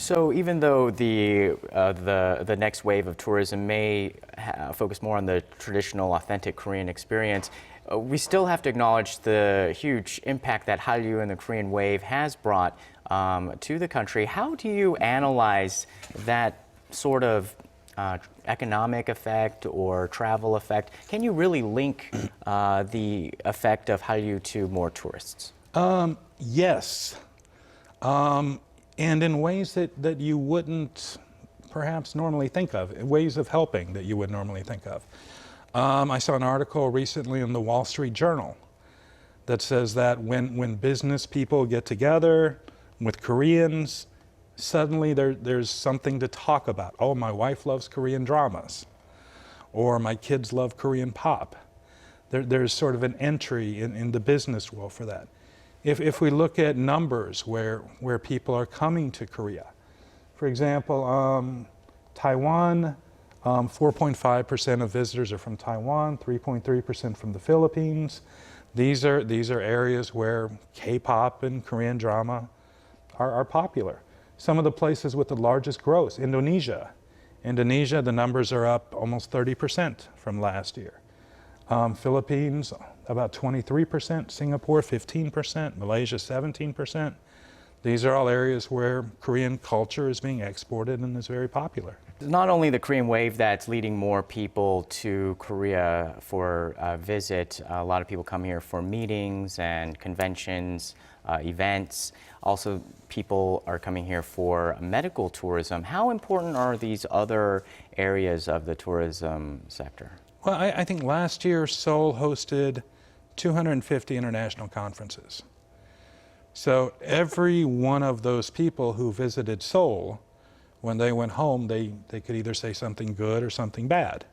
So even though the next wave of tourism may focus more on the traditional, authentic Korean experience, we still have to acknowledge the huge impact that Hallyu and the Korean wave has brought to the country. How do you analyze that sort of economic effect or travel effect? Can you really link the effect of Hallyu to more tourists? Yes. And in ways that you wouldn't perhaps normally think of, ways of helping that you would normally think of. I saw an article recently in the Wall Street Journal that says that when business people get together with Koreans, suddenly there's something to talk about. Oh, my wife loves Korean dramas, or my kids love Korean pop. There's sort of an entry in the business world for that. If we look at numbers where people are coming to Korea, for example, Taiwan, 4.5% of visitors are from Taiwan, 3.3% from the Philippines. These are areas where K-pop and Korean drama are popular. Some of the places with the largest growth, Indonesia. Indonesia, the numbers are up almost 30% from last year. Philippines, about 23%, Singapore, 15%, Malaysia, 17%. These are all areas where Korean culture is being exported and is very popular. Not only the Korean wave that's leading more people to Korea for a visit, a lot of people come here for meetings and conventions, events. Also, people are coming here for medical tourism. How important are these other areas of the tourism sector? Well, I think last year Seoul hosted 250 international conferences. So every one of those people who visited Seoul, when they went home, they could either say something good or something bad.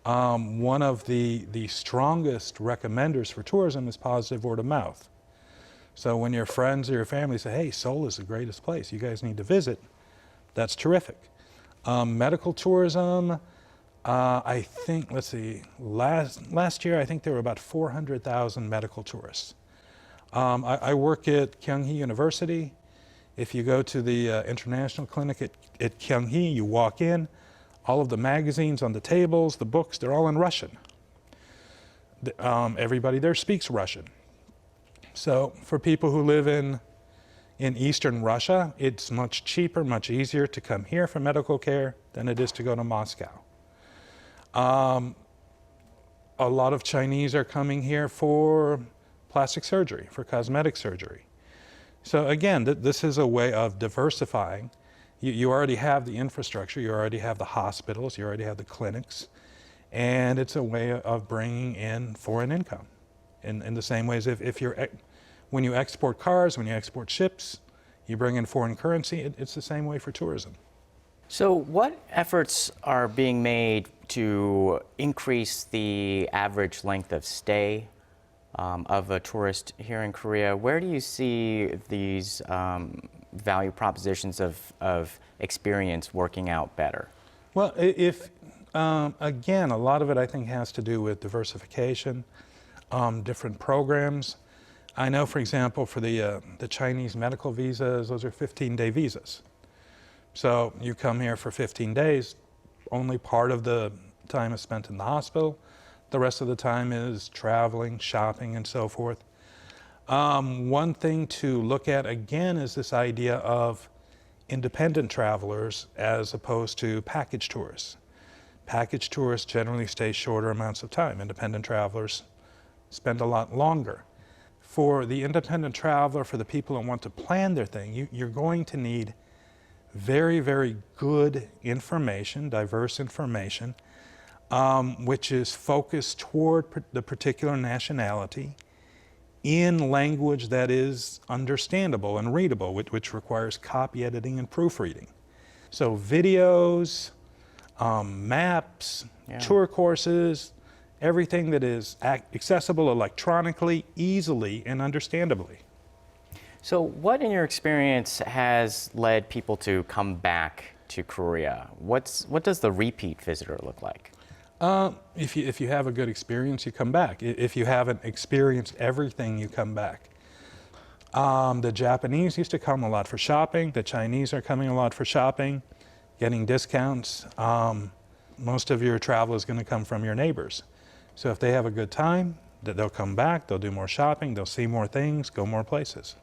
One of the strongest recommenders for tourism is positive word of mouth. So when your friends or your family say, hey, Seoul is the greatest place, you guys need to visit, that's terrific. Medical tourism, I think, let's see, last year I think there were about 400,000 medical tourists. I work at Kyunghee University. If you go to the international clinic at Kyunghee, you walk in, all of the magazines on the tables, the books, they're all in Russian. Everybody there speaks Russian. So for people who live in Eastern Russia, it's much cheaper, much easier to come here for medical care than it is to go to Moscow. A lot of Chinese are coming here for plastic surgery, for cosmetic surgery. So again, this is a way of diversifying. You already have the infrastructure, you already have the hospitals, you already have the clinics, and it's a way of bringing in foreign income. In the same ways, when you export cars, when you export ships, you bring in foreign currency, it's the same way for tourism. So what efforts are being made to increase the average length of stay of a tourist here in Korea? Where do you see these value propositions of experience working out better? Well, again, a lot of it I think has to do with diversification, different programs. I know, for example, for the Chinese medical visas, those are 15-day visas. So you come here for 15 days, only part of the time is spent in the hospital. The rest of the time is traveling, shopping, and so forth. One thing to look at again is this idea of independent travelers as opposed to package tourists. Package tourists generally stay shorter amounts of time. Independent travelers spend a lot longer. For the independent traveler, for the people who want to plan their thing, you're going to need very, very good information, diverse information, which is focused toward the particular nationality in language that is understandable and readable, which requires copy editing and proofreading. So videos, maps, tour courses, everything that is accessible electronically, easily, and understandably. So what in your experience has led people to come back to Korea? What does the repeat visitor look like? If you have a good experience, you come back. If you haven't experienced everything, you come back. The Japanese used to come a lot for shopping. The Chinese are coming a lot for shopping, getting discounts. Most of your travel is going to come from your neighbors. So if they have a good time, they'll come back, they'll do more shopping, they'll see more things, go more places.